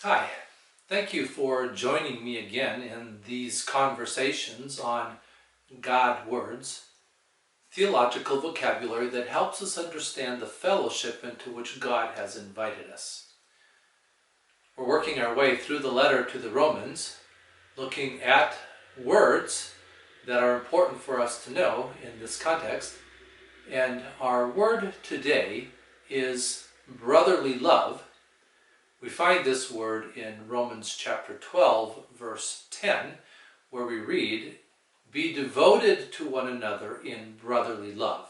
Hi, thank you for joining me again in these conversations on God words, theological vocabulary that helps us understand the fellowship into which God has invited us. We're working our way through the letter to the Romans, looking at words that are important for us to know in this context, and our word today is brotherly love. We find this word in Romans chapter 12, verse 10, where we read, "Be devoted to one another in brotherly love."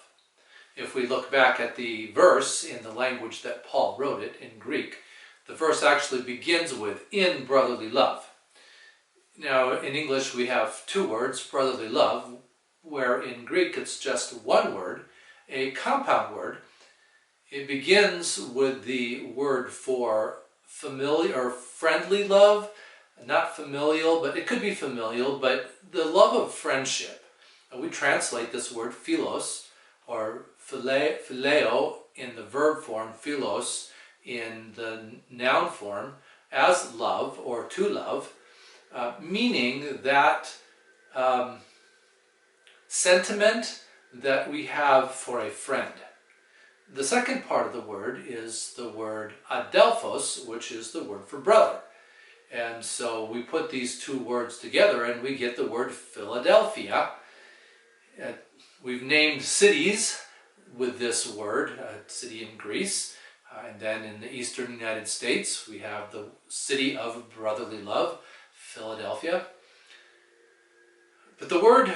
If we look back at the verse in the language that Paul wrote it in Greek, the verse actually begins with, "in brotherly love." Now, in English we have two words, brotherly love, where in Greek it's just one word, a compound word. It begins with the word for familiar or friendly love, not familial, but it could be familial, but the love of friendship. And we translate this word philos or phileo in the verb form, philos in the noun form as love or to love, meaning that sentiment that we have for a friend. The second part of the word is the word adelphos, which is the word for brother. And so we put these two words together and we get the word Philadelphia. We've named cities with this word, a city in Greece, and then in the eastern United States we have the city of brotherly love, Philadelphia. But the word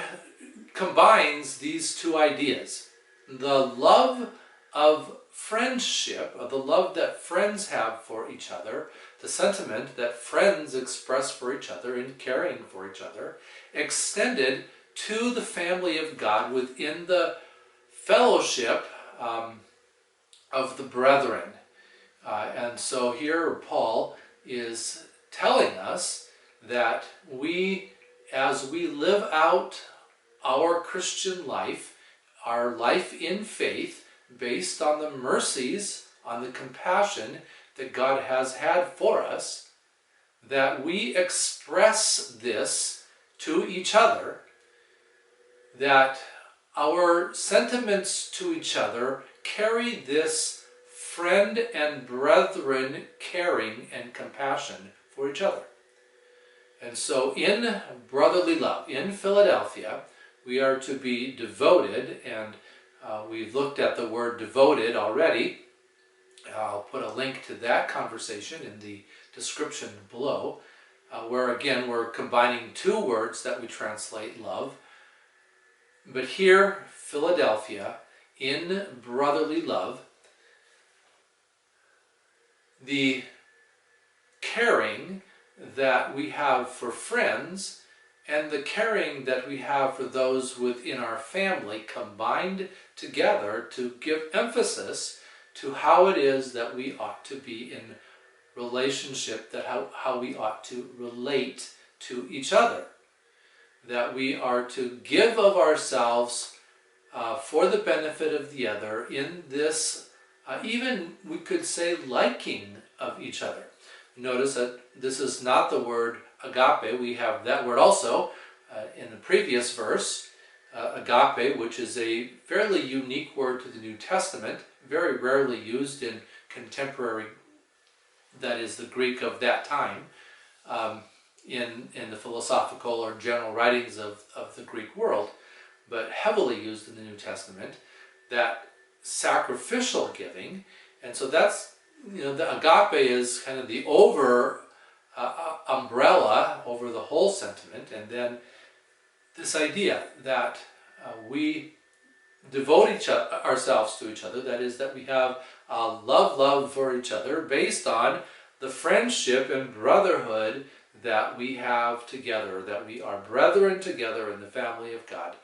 combines these two ideas. The love of friendship, of the love that friends have for each other, the sentiment that friends express for each other in caring for each other, extended to the family of God within the fellowship of the brethren. And so here Paul is telling us that as we live out our Christian life, our life in faith, based on the mercies, on the compassion that God has had for us, that we express this to each other, that our sentiments to each other carry this friend and brethren caring and compassion for each other. And so in brotherly love, in Philadelphia, we are to be devoted, and we've looked at the word devoted already. I'll put a link to that conversation in the description below, where again we're combining two words that we translate love. But here, Philadelphia, in brotherly love, the caring that we have for friends and the caring that we have for those within our family combined together to give emphasis to how it is that we ought to be in relationship, that how we ought to relate to each other. That we are to give of ourselves for the benefit of the other in this, even we could say, liking of each other. Notice that this is not the word agape. We have that word also in the previous verse, agape, which is a fairly unique word to the New Testament, very rarely used in contemporary, that is the Greek of that time, in the philosophical or general writings of the Greek world, but heavily used in the New Testament, that sacrificial giving. And so that's, the agape is kind of the umbrella over the whole sentiment, and then this idea that we devote ourselves to each other, that is, that we have a love for each other based on the friendship and brotherhood that we have together, that we are brethren together in the family of God,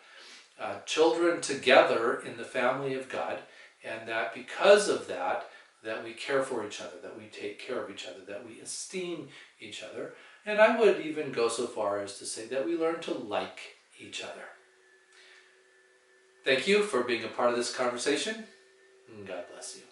children together in the family of God, and that because of that, that we care for each other, that we take care of each other, that we esteem each other, and I would even go so far as to say that we learn to like each other. Thank you for being a part of this conversation, and God bless you.